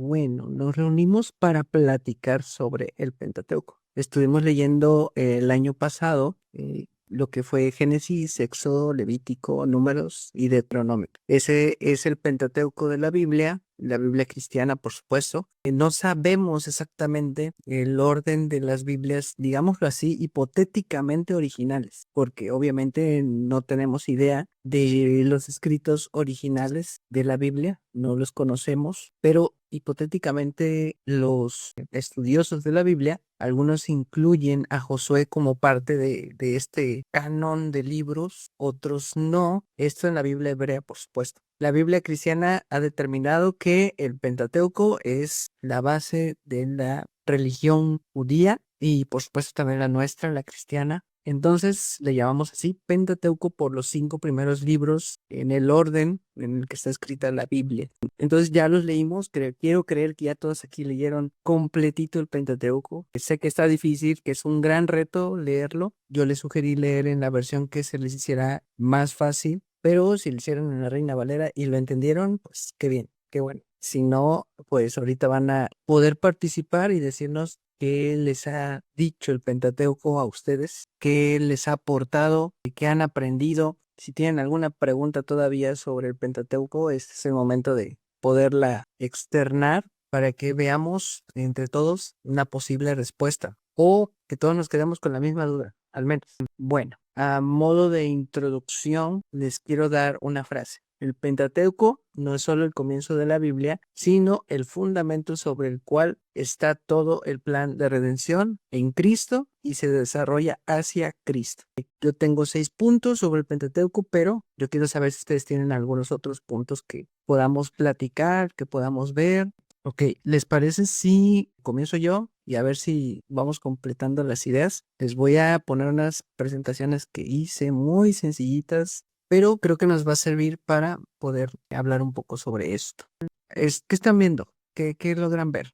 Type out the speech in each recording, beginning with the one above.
Bueno, nos reunimos para platicar sobre el Pentateuco. Estuvimos leyendo el año pasado lo que fue Génesis, Éxodo, Levítico, Números y Deuteronomio. Ese es el Pentateuco de la Biblia cristiana, por supuesto. No sabemos exactamente el orden de las Biblias, digámoslo así, hipotéticamente originales, porque obviamente no tenemos idea de los escritos originales de la Biblia, no los conocemos, pero hipotéticamente los estudiosos de la Biblia, algunos incluyen a Josué como parte de este canon de libros, otros no. Esto en la Biblia hebrea, por supuesto. La Biblia cristiana ha determinado que el Pentateuco es la base de la religión judía y por supuesto también la nuestra, la cristiana. Entonces le llamamos así Pentateuco por los 5 primeros libros en el orden en el que está escrita la Biblia. Entonces ya los leímos, quiero creer que ya todos aquí leyeron completito el Pentateuco. Sé que está difícil, que es un gran reto leerlo. Yo les sugerí leer en la versión que se les hiciera más fácil, pero si lo hicieron en la Reina Valera y lo entendieron, pues qué bien, qué bueno. Si no, pues ahorita van a poder participar y decirnos qué les ha dicho el Pentateuco a ustedes, qué les ha aportado, qué han aprendido. Si tienen alguna pregunta todavía sobre el Pentateuco, este es el momento de poderla externar para que veamos entre todos una posible respuesta o que todos nos quedemos con la misma duda, al menos. Bueno, a modo de introducción, les quiero dar una frase. El Pentateuco no es solo el comienzo de la Biblia, sino el fundamento sobre el cual está todo el plan de redención en Cristo y se desarrolla hacia Cristo. Yo tengo 6 puntos sobre el Pentateuco, pero yo quiero saber si ustedes tienen algunos otros puntos que podamos platicar, que podamos ver. Ok, ¿les parece si comienzo yo? Y a ver si vamos completando las ideas. Les voy a poner unas presentaciones que hice muy sencillitas, pero creo que nos va a servir para poder hablar un poco sobre esto. ¿Qué están viendo? ¿Qué logran ver?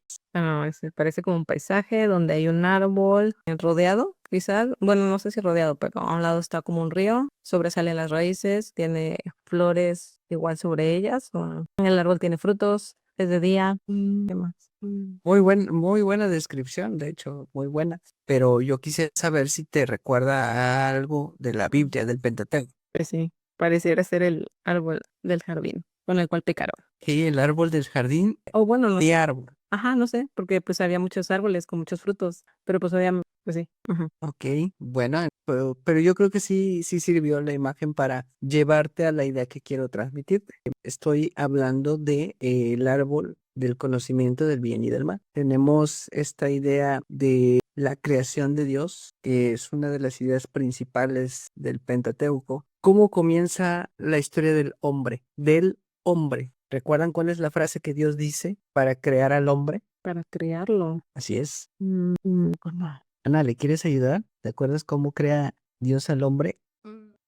Parece como un paisaje donde hay un árbol rodeado, quizás. Bueno, no sé si rodeado, pero a un lado está como un río, sobresalen las raíces, tiene flores igual sobre ellas. El árbol tiene frutos, es de día. ¿Qué más? Muy buena descripción, de hecho, muy buena. Pero yo quise saber si te recuerda a algo de la Biblia, del Pentateuco. Pues sí, pareciera ser el árbol del jardín con el cual picaron. Sí, el árbol del jardín. O bueno, no ¿Qué sé. árbol? Ajá, no sé, porque pues había muchos árboles con muchos frutos, pero pues había, pues sí. Ujú. Ok, bueno, pero yo creo que sí sirvió la imagen para llevarte a la idea que quiero transmitirte. Estoy hablando de el árbol del conocimiento del bien y del mal. Tenemos esta idea de la creación de Dios, que es una de las ideas principales del Pentateuco. ¿Cómo comienza la historia del hombre? Del hombre. ¿Recuerdan cuál es la frase que Dios dice para crear al hombre? Para criarlo. Así es. ¿Cómo? Ana, ¿le quieres ayudar? ¿Te acuerdas cómo crea Dios al hombre?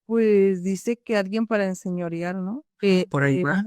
Pues dice que alguien para enseñorear, ¿no? Por ahí va.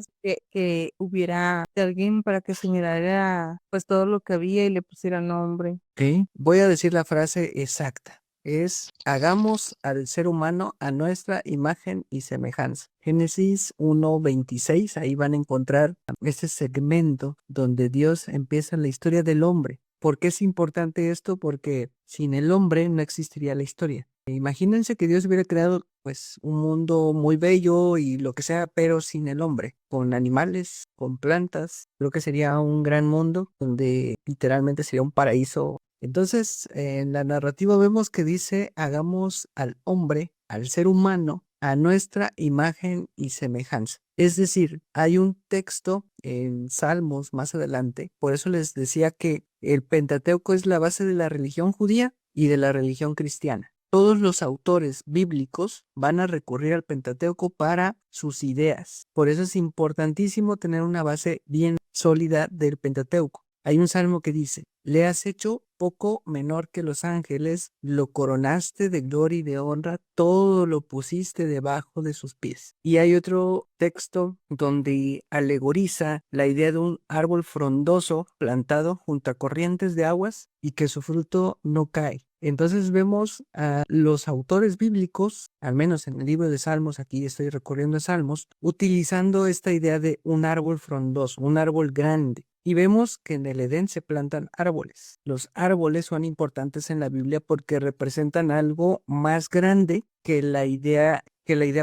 Que hubiera alguien para que señalara pues todo lo que había y le pusiera nombre. Ok. Voy a decir la frase exacta. Es, hagamos al ser humano a nuestra imagen y semejanza. Génesis 1:26, ahí van a encontrar ese segmento donde Dios empieza la historia del hombre. ¿Por qué es importante esto? Porque sin el hombre no existiría la historia. Imagínense que Dios hubiera creado pues un mundo muy bello y lo que sea, pero sin el hombre, con animales, con plantas. Creo que sería un gran mundo donde literalmente sería un paraíso. Entonces, en la narrativa vemos que dice, hagamos al hombre, al ser humano, a nuestra imagen y semejanza. Es decir, hay un texto en Salmos más adelante, por eso les decía que el Pentateuco es la base de la religión judía y de la religión cristiana. Todos los autores bíblicos van a recurrir al Pentateuco para sus ideas. Por eso es importantísimo tener una base bien sólida del Pentateuco. Hay un salmo que dice, le has hecho poco menor que los ángeles, lo coronaste de gloria y de honra, todo lo pusiste debajo de sus pies. Y hay otro texto donde alegoriza la idea de un árbol frondoso plantado junto a corrientes de aguas y que su fruto no cae. Entonces vemos a los autores bíblicos, al menos en el libro de Salmos, aquí estoy recorriendo a Salmos, utilizando esta idea de un árbol frondoso, un árbol grande. Y vemos que en el Edén se plantan árboles. Los árboles son importantes en la Biblia porque representan algo más grande que la idea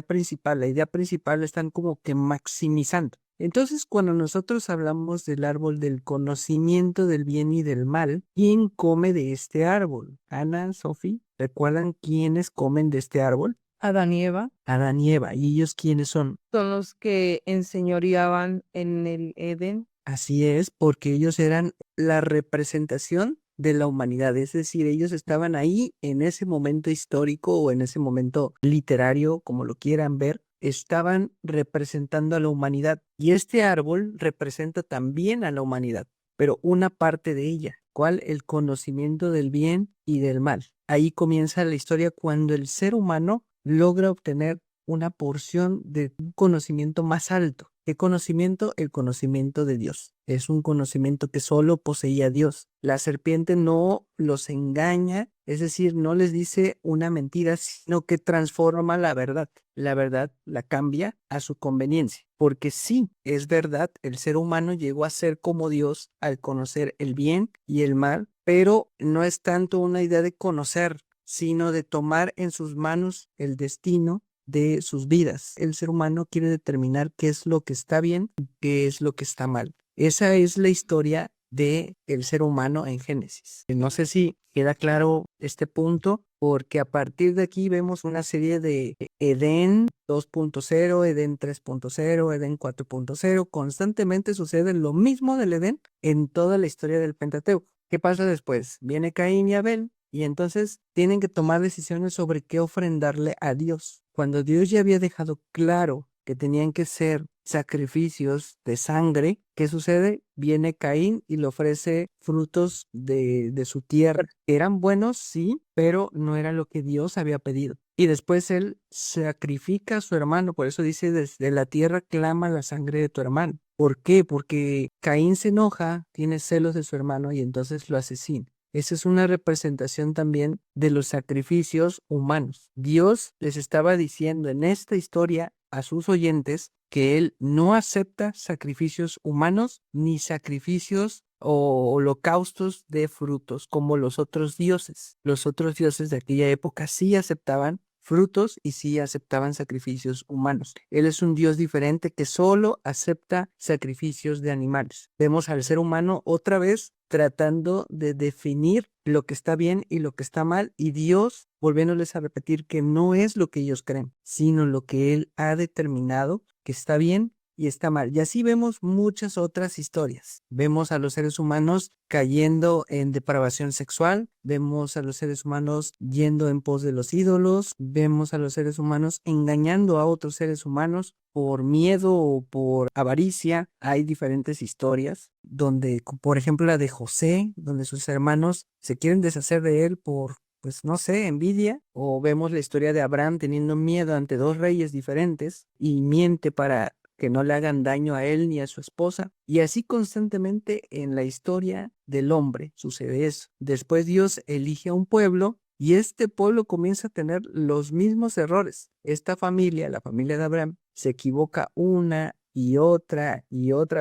principal. La idea principal la están como que maximizando. Entonces, cuando nosotros hablamos del árbol del conocimiento del bien y del mal, ¿quién come de este árbol? Ana, Sophie, ¿recuerdan quiénes comen de este árbol? Adán y Eva Adán y Eva. ¿Y ellos quiénes son? son los que enseñoreaban en el Edén. Así es, porque ellos eran la representación de la humanidad, es decir, ellos estaban ahí en ese momento histórico o en ese momento literario, como lo quieran ver, estaban representando a la humanidad. Y este árbol representa también a la humanidad, pero una parte de ella. ¿Cuál? El conocimiento del bien y del mal. Ahí comienza la historia cuando el ser humano logra obtener una porción de un conocimiento más alto. ¿Qué conocimiento? El conocimiento de Dios. Es un conocimiento que solo poseía Dios. La serpiente no los engaña, es decir, no les dice una mentira, sino que transforma la verdad. La verdad la cambia a su conveniencia. Porque sí, es verdad, el ser humano llegó a ser como Dios al conocer el bien y el mal, pero no es tanto una idea de conocer, sino de tomar en sus manos el destino de sus vidas. El ser humano quiere determinar qué es lo que está bien y qué es lo que está mal. Esa es la historia del ser humano en Génesis. No sé si queda claro este punto, porque a partir de aquí vemos una serie de Edén 2.0, Edén 3.0, Edén 4.0. Constantemente sucede lo mismo del Edén en toda la historia del Pentateuco. ¿Qué pasa después? Viene Caín y Abel. Y entonces tienen que tomar decisiones sobre qué ofrendarle a Dios. Cuando Dios ya había dejado claro que tenían que ser sacrificios de sangre, ¿qué sucede? Viene Caín y le ofrece frutos de su tierra. Eran buenos, sí, pero no era lo que Dios había pedido. Y después él sacrifica a su hermano, por eso dice, desde la tierra clama la sangre de tu hermano. ¿Por qué? Porque Caín se enoja, tiene celos de su hermano y entonces lo asesina. Esa es una representación también de los sacrificios humanos. Dios les estaba diciendo en esta historia a sus oyentes que Él no acepta sacrificios humanos ni sacrificios o holocaustos de frutos como los otros dioses. Los otros dioses de aquella época sí aceptaban frutos y sí aceptaban sacrificios humanos. Él es un Dios diferente que solo acepta sacrificios de animales. Vemos al ser humano otra vez tratando de definir lo que está bien y lo que está mal, y Dios volviéndoles a repetir que no es lo que ellos creen, sino lo que Él ha determinado que está bien y está mal. Y así vemos muchas otras historias. Vemos a los seres humanos cayendo en depravación sexual, vemos a los seres humanos yendo en pos de los ídolos, vemos a los seres humanos engañando a otros seres humanos por miedo o por avaricia. Hay diferentes historias donde, por ejemplo, la de José, donde sus hermanos se quieren deshacer de él por, pues no sé, envidia, o vemos la historia de Abraham teniendo miedo ante dos reyes diferentes y miente para que no le hagan daño a él ni a su esposa. Y así constantemente en la historia del hombre sucede eso. Después Dios elige a un pueblo y este pueblo comienza a tener los mismos errores. Esta familia, la familia de Abraham, se equivoca una y otra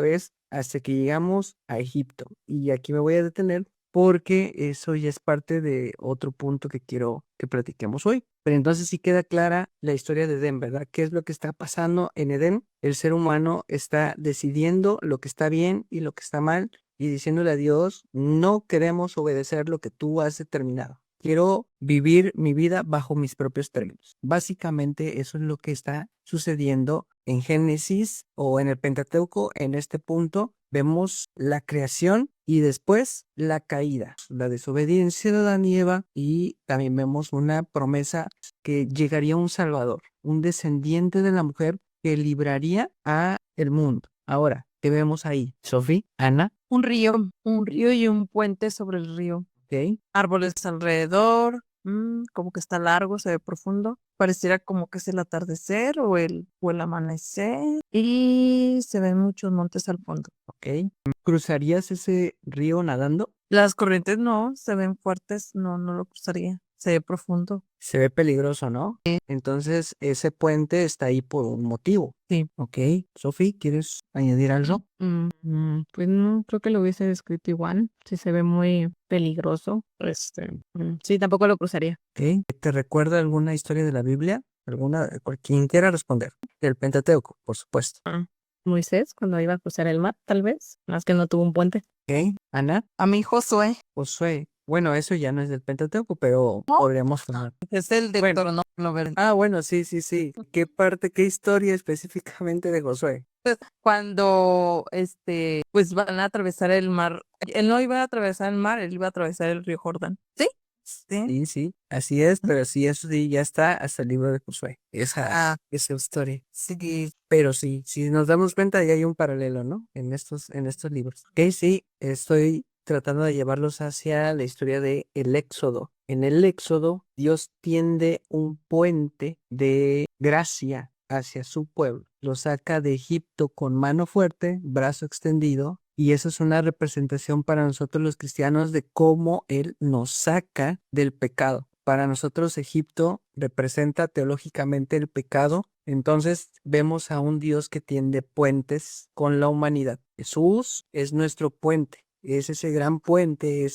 vez hasta que llegamos a Egipto. Y aquí me voy a detener porque eso ya es parte de otro punto que quiero que platiquemos hoy. Pero entonces sí queda clara la historia de Edén, ¿verdad? ¿Qué es lo que está pasando en Edén? El ser humano está decidiendo lo que está bien y lo que está mal y diciéndole a Dios, no queremos obedecer lo que tú has determinado. Quiero vivir mi vida bajo mis propios términos. Básicamente eso es lo que está sucediendo en Génesis o en el Pentateuco. En este punto vemos la creación y después la caída, la desobediencia de Adán y Eva, y también vemos una promesa que llegaría un Salvador, un descendiente de la mujer que libraría a el mundo. Ahora, ¿qué vemos ahí? Sophie, Ana, Un río y un puente sobre el río. ¿ok? Árboles alrededor, como que está largo, se ve profundo. Pareciera como que es el atardecer o el amanecer. Y se ven muchos montes al fondo. ¿Ok? ¿Cruzarías ese río nadando? Las corrientes no, se ven fuertes, no, no lo cruzaría. Se ve profundo. Se ve peligroso, ¿no? Entonces, ese puente está ahí por un motivo. Sí. Ok, Sofi, ¿quieres añadir algo? Pues no, creo que lo hubiese descrito igual. Sí se ve muy peligroso. Sí, tampoco lo cruzaría. Ok. ¿Te recuerda alguna historia de la Biblia? ¿Alguna? Quien quiera responder. Del Pentateuco, por supuesto. Moisés, cuando iba a cruzar el mar, tal vez. Más que no tuvo un puente. Ok, Ana, A mí Josué Josué. Bueno, eso ya no es del Pentateuco, pero ¿No? podríamos tomar. es el de Bueno. Deuteronomio, ¿verdad? Ah, bueno, sí, sí, sí. ¿Qué parte, qué historia específicamente de Josué? Cuando pues van a atravesar el mar. Él no iba a atravesar el mar, él iba a atravesar el río Jordán. ¿Sí? Sí. Sí, sí, así es, pero sí, eso sí, ya está hasta el libro de Josué. Esa historia. Sí. Pero sí, si nos damos cuenta, ya hay un paralelo, ¿no? En estos libros. Ok, sí, estoy tratando de llevarlos hacia la historia de el Éxodo. En el Éxodo, Dios tiende un puente de gracia hacia su pueblo. Lo saca de Egipto con mano fuerte, brazo extendido, y eso es una representación para nosotros los cristianos de cómo Él nos saca del pecado. Para nosotros Egipto representa teológicamente el pecado. Entonces vemos a un Dios que tiende puentes con la humanidad. Jesús es nuestro puente, es ese gran puente,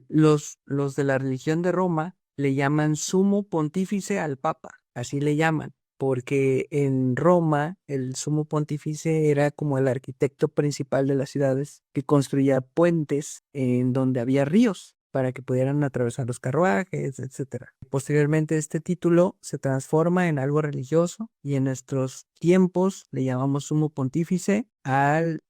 los de la religión de Roma le llaman sumo pontífice al Papa, así le llaman, porque en Roma el sumo pontífice era como el arquitecto principal de las ciudades que construía puentes en donde había ríos para que pudieran atravesar los carruajes, etcétera. Posteriormente este título se transforma en algo religioso y en nuestros tiempos le llamamos sumo pontífice al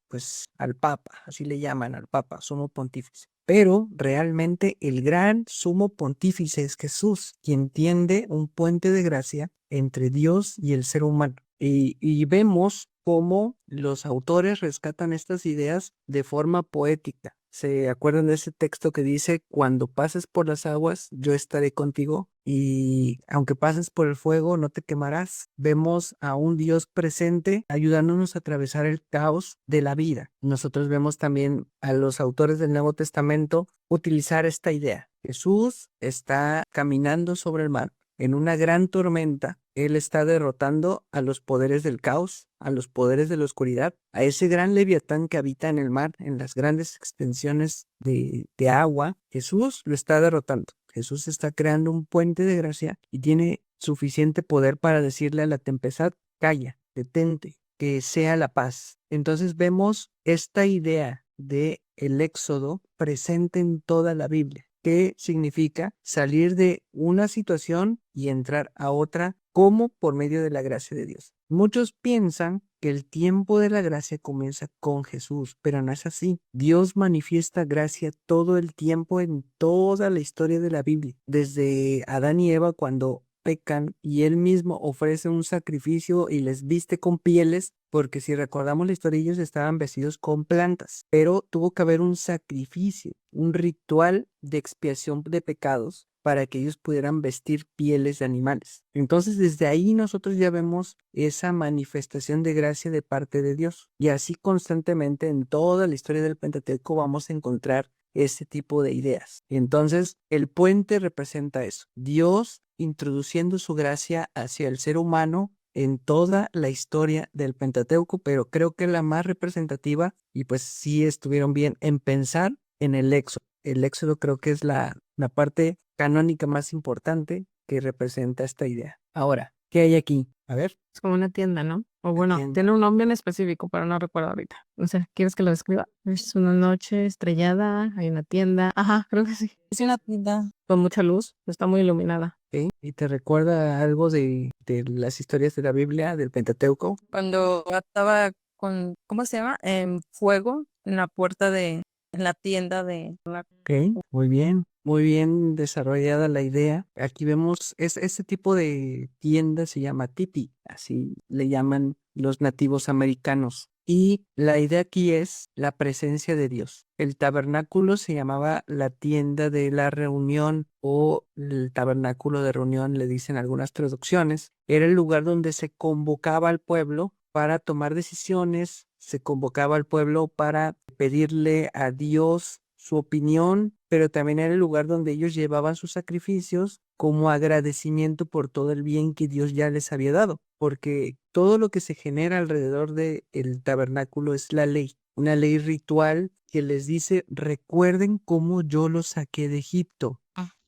Papa, así le llaman al Papa, sumo pontífice. Pero realmente el gran sumo pontífice es Jesús, quien tiende un puente de gracia entre Dios y el ser humano. Y vemos cómo los autores rescatan estas ideas de forma poética. ¿Se acuerdan de ese texto que dice, cuando pases por las aguas, yo estaré contigo? Y aunque pases por el fuego, no te quemarás. Vemos a un Dios presente ayudándonos a atravesar el caos de la vida. Nosotros vemos también a los autores del Nuevo Testamento utilizar esta idea. Jesús está caminando sobre el mar. En una gran tormenta, Él está derrotando a los poderes del caos, a los poderes de la oscuridad, a ese gran leviatán que habita en el mar, en las grandes extensiones de agua. Jesús lo está derrotando. Jesús está creando un puente de gracia y tiene suficiente poder para decirle a la tempestad, calla, detente, que sea la paz. Entonces vemos esta idea de el éxodo presente en toda la Biblia. ¿Qué significa salir de una situación y entrar a otra como por medio de la gracia de Dios? Muchos piensan que el tiempo de la gracia comienza con Jesús, pero no es así. Dios manifiesta gracia todo el tiempo en toda la historia de la Biblia, desde Adán y Eva cuando pecan y Él mismo ofrece un sacrificio y les viste con pieles, porque si recordamos la historia, ellos estaban vestidos con plantas, pero tuvo que haber un sacrificio, un ritual de expiación de pecados para que ellos pudieran vestir pieles de animales. Entonces, desde ahí nosotros ya vemos esa manifestación de gracia de parte de Dios. Y así constantemente en toda la historia del Pentateuco vamos a encontrar ese tipo de ideas. Entonces, el puente representa eso. Dios introduciendo su gracia hacia el ser humano en toda la historia del Pentateuco, pero creo que la más representativa, y pues sí estuvieron bien en pensar en el Éxodo. El Éxodo creo que es la parte canónica más importante que representa esta idea. Ahora, ¿qué hay aquí? A ver. Es como una tienda, ¿no? O bueno, tienda. tiene un nombre en específico, pero no recuerdo ahorita. O sea, ¿quieres que lo describa? Es una noche estrellada, hay una tienda. Ajá, creo que sí. Es una tienda. Con mucha luz, está muy iluminada. ¿Ok? ¿Y te recuerda algo de las historias de la Biblia, del Pentateuco? Cuando estaba con, ¿cómo se llama? En fuego en la puerta en la tienda de Ok, muy bien desarrollada la idea. Aquí vemos, este tipo de tienda se llama tipi, así le llaman los nativos americanos. Y la idea aquí es la presencia de Dios. El tabernáculo se llamaba la tienda de la reunión o el tabernáculo de reunión, le dicen algunas traducciones. Era el lugar donde se convocaba al pueblo para tomar decisiones, se convocaba al pueblo para pedirle a Dios su opinión, pero también era el lugar donde ellos llevaban sus sacrificios como agradecimiento por todo el bien que Dios ya les había dado, porque todo lo que se genera alrededor del tabernáculo es la ley, una ley ritual que les dice, recuerden cómo yo los saqué de Egipto.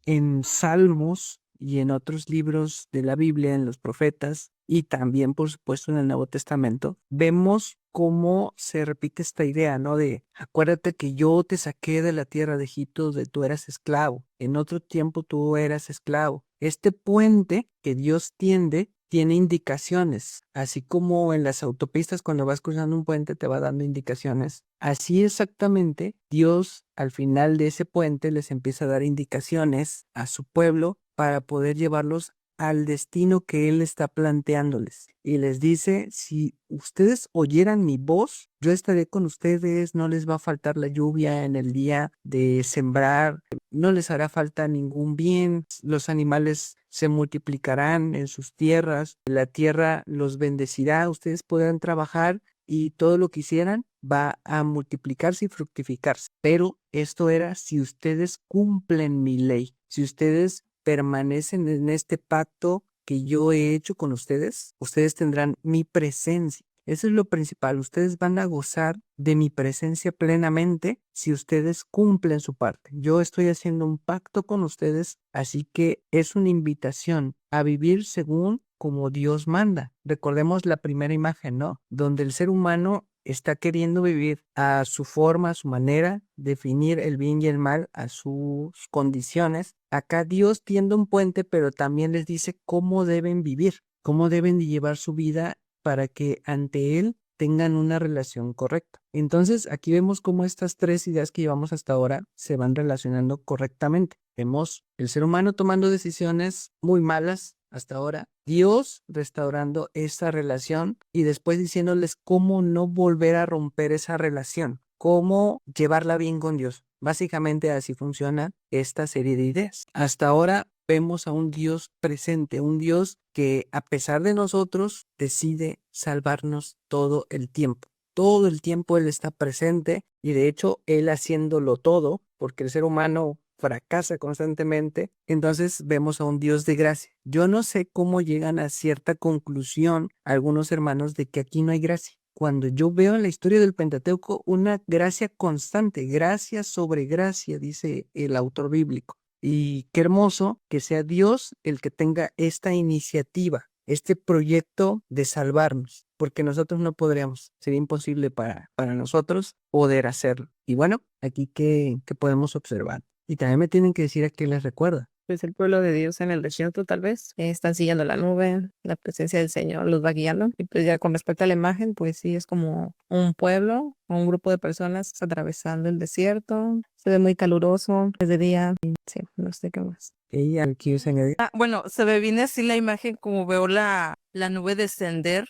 En Salmos y en otros libros de la Biblia, en los profetas y también, por supuesto, en el Nuevo Testamento, vemos cómo se repite esta idea, ¿no? De acuérdate que yo te saqué de la tierra de Egipto donde tú eras esclavo. En otro tiempo tú eras esclavo. Este puente que Dios tiende tiene indicaciones, así como en las autopistas cuando vas cruzando un puente te va dando indicaciones. Así exactamente, Dios al final de ese puente les empieza a dar indicaciones a su pueblo para poder llevarlos al destino que Él está planteándoles. Y les dice, si ustedes oyeran mi voz, yo estaré con ustedes, no les va a faltar la lluvia en el día de sembrar, no les hará falta ningún bien, los animales se multiplicarán en sus tierras, la tierra los bendecirá, ustedes podrán trabajar y todo lo que hicieran va a multiplicarse y fructificarse. Pero esto era si ustedes cumplen mi ley, si ustedes permanecen en este pacto que yo he hecho con ustedes, ustedes tendrán mi presencia. Eso es lo principal. Ustedes van a gozar de mi presencia plenamente si ustedes cumplen su parte. Yo estoy haciendo un pacto con ustedes, así que es una invitación a vivir según como Dios manda. Recordemos la primera imagen, ¿no? Donde el ser humano está queriendo vivir a su forma, a su manera, definir el bien y el mal a sus condiciones. Acá Dios tiende un puente, pero también les dice cómo deben vivir, cómo deben de llevar su vida para que ante Él tengan una relación correcta. Entonces, aquí vemos cómo estas tres ideas que llevamos hasta ahora se van relacionando correctamente. Vemos el ser humano tomando decisiones muy malas hasta ahora, Dios restaurando esa relación y después diciéndoles cómo no volver a romper esa relación, cómo llevarla bien con Dios. Básicamente así funciona esta serie de ideas. Hasta ahora vemos a un Dios presente, un Dios que a pesar de nosotros decide salvarnos todo el tiempo. Todo el tiempo Él está presente y de hecho Él haciéndolo todo, porque el ser humano fracasa constantemente, entonces vemos a un Dios de gracia. Yo no sé cómo llegan a cierta conclusión algunos hermanos de que aquí no hay gracia. Cuando yo veo en la historia del Pentateuco una gracia constante, gracia sobre gracia, dice el autor bíblico. Y qué hermoso que sea Dios el que tenga esta iniciativa, este proyecto de salvarnos, porque nosotros no podríamos, sería imposible para nosotros poder hacerlo. Y bueno, aquí que podemos observar. Y también me tienen que decir a qué les recuerda. Pues el pueblo de Dios en el desierto tal vez, están siguiendo la nube, la presencia del Señor los va guiando. Y pues ya con respecto a la imagen, pues sí es como un pueblo, un grupo de personas atravesando el desierto. Se ve muy caluroso, es de día, y sí, no sé qué más. Ella aquí se añade. Bueno, se me viene así la imagen como veo la nube descender,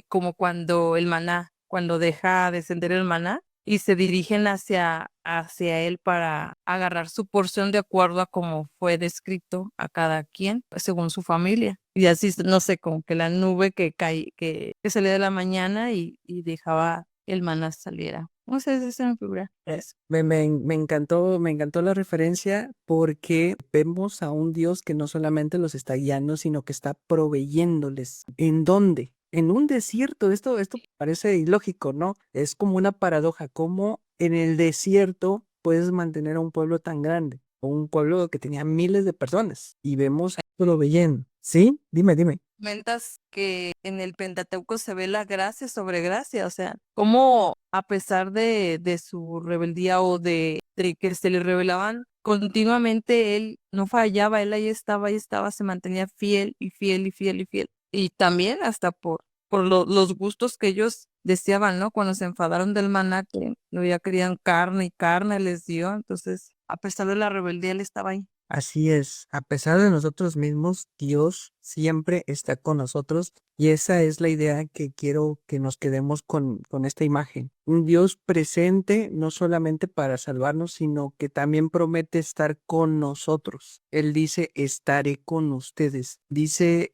como cuando el maná, cuando deja descender el maná y se dirigen hacia él para agarrar su porción de acuerdo a cómo fue descrito a cada quien, según su familia. Y así, no sé, como que la nube que cae, que salía de la mañana y dejaba el maná saliera. No sé, esa es mi figura. Me encantó la referencia porque vemos a un Dios que no solamente los está guiando, sino que está proveyéndoles. ¿En dónde? En un desierto. Esto parece ilógico, ¿no? Es como una paradoja. ¿Cómo en el desierto puedes mantener a un pueblo tan grande? O un pueblo que tenía miles de personas. Y vemos a proveyendo. ¿Sí? Dime. Comentas que en el Pentateuco se ve la gracia sobre gracia, o sea, cómo a pesar de su rebeldía o de que se le revelaban continuamente, él no fallaba, él ahí estaba, se mantenía fiel y fiel y fiel y fiel. Y también hasta por los gustos que ellos deseaban, ¿no? Cuando se enfadaron del maná, que no ya querían carne y carne les dio, entonces a pesar de la rebeldía, él estaba ahí. Así es, a pesar de nosotros mismos, Dios siempre está con nosotros y esa es la idea que quiero que nos quedemos con esta imagen. Un Dios presente no solamente para salvarnos, sino que también promete estar con nosotros. Él dice, estaré con ustedes. Dice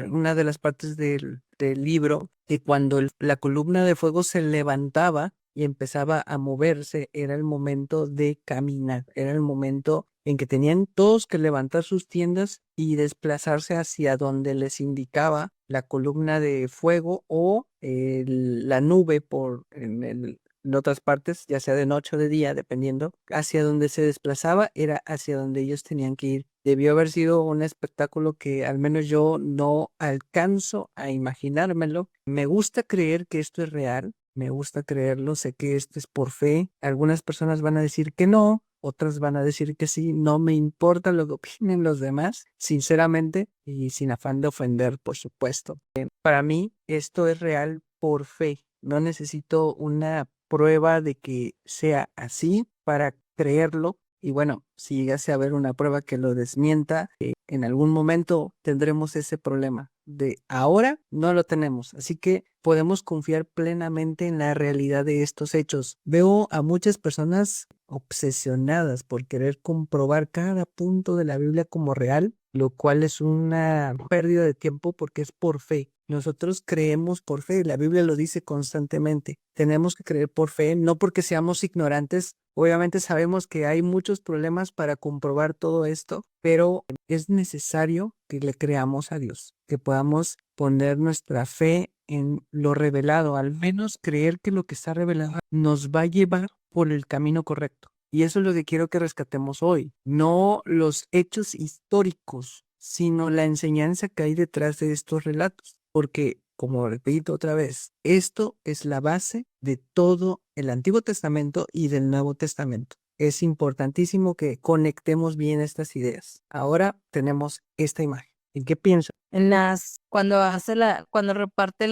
una de las partes del libro que cuando la columna de fuego se levantaba, y empezaba a moverse, era el momento de caminar, era el momento en que tenían todos que levantar sus tiendas y desplazarse hacia donde les indicaba la columna de fuego o la nube en otras partes, ya sea de noche o de día, dependiendo, hacia donde se desplazaba, era hacia donde ellos tenían que ir. Debió haber sido un espectáculo que al menos yo no alcanzo a imaginármelo. Me gusta creer que esto es real, me gusta creerlo, sé que esto es por fe. Algunas personas van a decir que no, otras van a decir que sí, no me importa lo que opinen los demás, sinceramente, y sin afán de ofender, por supuesto. Para mí, esto es real por fe. No necesito una prueba de que sea así para creerlo. Y bueno, si llegase a haber una prueba que lo desmienta, en algún momento tendremos ese problema. De ahora no lo tenemos, así que podemos confiar plenamente en la realidad de estos hechos. Veo a muchas personas obsesionadas por querer comprobar cada punto de la Biblia como real, lo cual es una pérdida de tiempo porque es por fe. Nosotros creemos por fe, la Biblia lo dice constantemente. Tenemos que creer por fe, no porque seamos ignorantes. Obviamente sabemos que hay muchos problemas para comprobar todo esto, pero es necesario que le creamos a Dios, que podamos poner nuestra fe en lo revelado, al menos creer que lo que está revelado nos va a llevar por el camino correcto. Y eso es lo que quiero que rescatemos hoy, no los hechos históricos, sino la enseñanza que hay detrás de estos relatos. Porque, como repito otra vez, esto es la base de todo el Antiguo Testamento y del Nuevo Testamento. Es importantísimo que conectemos bien estas ideas. Ahora tenemos esta imagen. ¿En qué piensas? Cuando reparte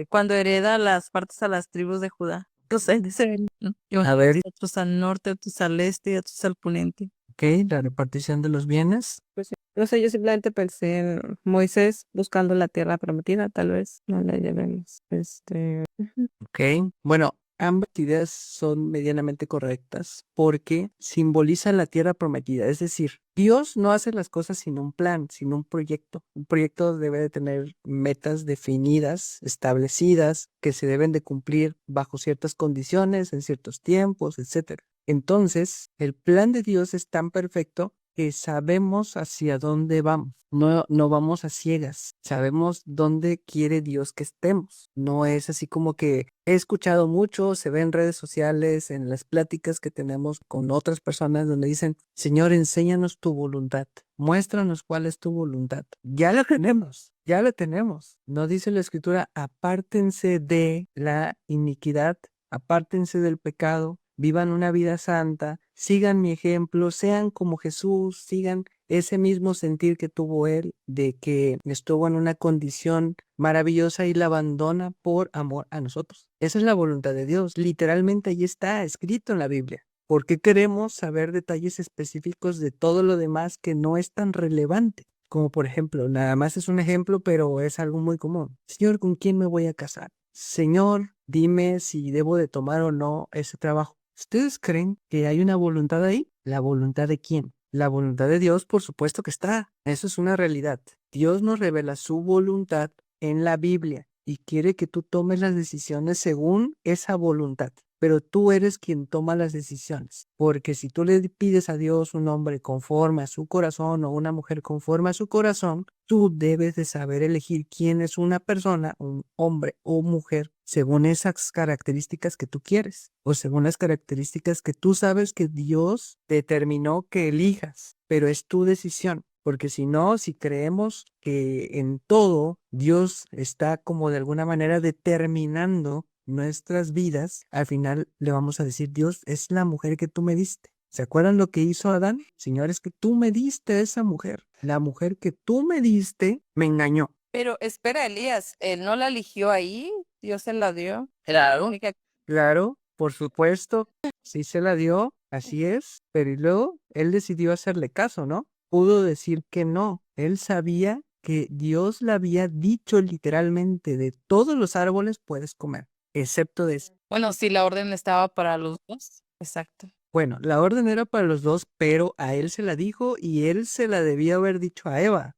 cuando hereda las partes a las tribus de Judá. No sé, dice, ¿no? A ver, Otros al norte, otros al este y otros al poniente. ok, la repartición de los bienes. Pues sí. No sé, yo simplemente pensé en Moisés buscando la tierra prometida, tal vez no la llevemos. Ujú. Ok, bueno, ambas ideas son medianamente correctas porque simbolizan la tierra prometida. Es decir, Dios no hace las cosas sin un plan, sin un proyecto. Un proyecto debe de tener metas definidas, establecidas, que se deben de cumplir bajo ciertas condiciones, en ciertos tiempos, etcétera. Entonces, el plan de Dios es tan perfecto que sabemos hacia dónde vamos. No vamos a ciegas. Sabemos dónde quiere Dios que estemos. No es así como que he escuchado mucho, se ve en redes sociales, en las pláticas que tenemos con otras personas donde dicen, Señor, enséñanos tu voluntad. Muéstranos cuál es tu voluntad. Ya la tenemos, ya la tenemos. No dice la Escritura, apártense de la iniquidad, apártense del pecado, vivan una vida santa, sigan mi ejemplo, sean como Jesús, sigan ese mismo sentir que tuvo él de que estuvo en una condición maravillosa y la abandona por amor a nosotros. Esa es la voluntad de Dios. Literalmente ahí está escrito en la Biblia. ¿Por qué queremos saber detalles específicos de todo lo demás que no es tan relevante? Como por ejemplo, nada más es un ejemplo, pero es algo muy común. Señor, ¿con quién me voy a casar? Señor, dime si debo de tomar o no ese trabajo. ¿Ustedes creen que hay una voluntad ahí? ¿La voluntad de quién? La voluntad de Dios, por supuesto que está. Eso es una realidad. Dios nos revela su voluntad en la Biblia y quiere que tú tomes las decisiones según esa voluntad. Pero tú eres quien toma las decisiones. Porque si tú le pides a Dios un hombre conforme a su corazón o una mujer conforme a su corazón, tú debes de saber elegir quién es una persona, un hombre o mujer, según esas características que tú quieres o según las características que tú sabes que Dios determinó que elijas, pero es tu decisión. Porque si no, si creemos que en todo Dios está como de alguna manera determinando nuestras vidas, al final le vamos a decir, Dios, es la mujer que tú me diste. ¿Se acuerdan lo que hizo Adán? Señores, que tú me diste a esa mujer. La mujer que tú me diste me engañó. Pero espera, Elías, él no la eligió ahí, Dios se la dio. Claro. Y que- Claro, por supuesto, sí se la dio, así es, pero y luego él decidió hacerle caso, ¿no? Pudo decir que no. Él sabía que Dios le había dicho literalmente de todos los árboles puedes comer, excepto de ese. Bueno, sí, la orden estaba para los dos. Exacto. Bueno, la orden era para los dos, pero a él se la dijo y él se la debía haber dicho a Eva.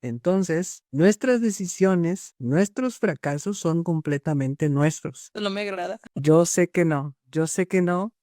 Entonces, nuestras decisiones, nuestros fracasos son completamente nuestros. Eso no me agrada. Yo sé que no,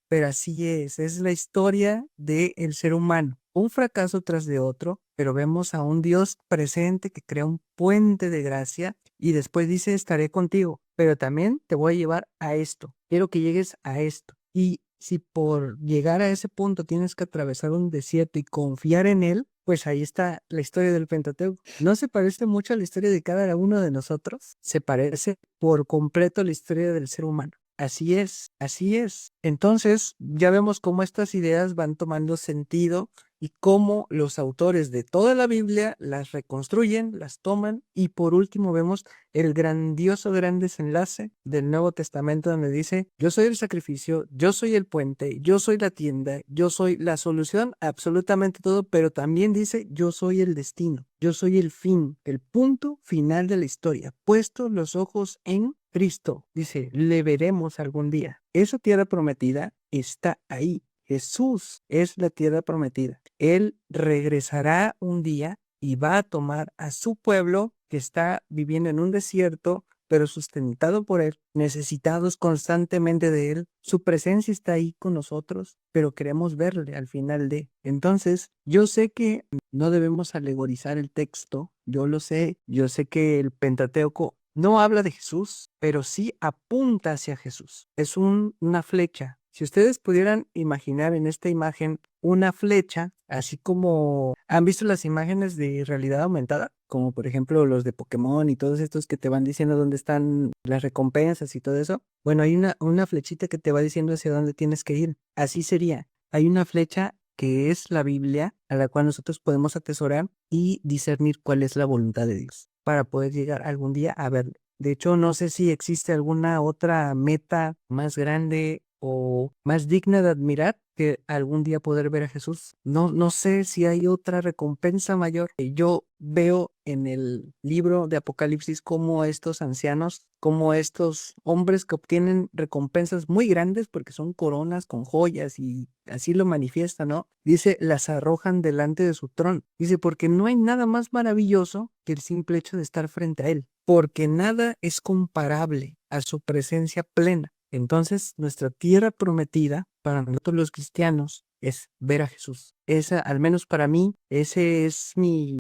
pero así es la historia del ser humano. Un fracaso tras de otro, pero vemos a un Dios presente que crea un puente de gracia y después dice, estaré contigo, pero también te voy a llevar a esto. Quiero que llegues a esto. Y si por llegar a ese punto tienes que atravesar un desierto y confiar en él, pues ahí está la historia del Pentateuco. ¿No se parece mucho a la historia de cada uno de nosotros? Se parece por completo a la historia del ser humano. Así es, así es. Entonces, ya vemos cómo estas ideas van tomando sentido y cómo los autores de toda la Biblia las reconstruyen, las toman y por último vemos el grandioso gran desenlace del Nuevo Testamento donde dice, yo soy el sacrificio, yo soy el puente, yo soy la tienda, yo soy la solución, absolutamente todo, pero también dice, yo soy el destino, yo soy el fin, el punto final de la historia, puesto los ojos en Cristo, dice, le veremos algún día. Esa tierra prometida está ahí. Jesús es la tierra prometida. Él regresará un día y va a tomar a su pueblo que está viviendo en un desierto, pero sustentado por Él, necesitados constantemente de Él. Su presencia está ahí con nosotros, pero queremos verle al final de. Entonces, yo sé que no debemos alegorizar el texto, yo lo sé, yo sé que el Pentateuco no habla de Jesús, pero sí apunta hacia Jesús. Es una flecha. Si ustedes pudieran imaginar en esta imagen una flecha, así como han visto las imágenes de realidad aumentada, como por ejemplo los de Pokémon y todos estos que te van diciendo dónde están las recompensas y todo eso. Bueno, hay una flechita que te va diciendo hacia dónde tienes que ir. Así sería. Hay una flecha que es la Biblia, a la cual nosotros podemos atesorar y discernir cuál es la voluntad de Dios para poder llegar algún día a verlo. De hecho, no sé si existe alguna otra meta más grande o más digna de admirar que algún día poder ver a Jesús. No sé si hay otra recompensa mayor. Yo veo en el libro de Apocalipsis cómo estos ancianos, como estos hombres que obtienen recompensas muy grandes porque son coronas con joyas y así lo manifiesta, ¿no? Dice, las arrojan delante de su trono. Dice, porque no hay nada más maravilloso que el simple hecho de estar frente a él, porque nada es comparable a su presencia plena. Entonces, nuestra tierra prometida para nosotros los cristianos es ver a Jesús. Esa, al menos para mí,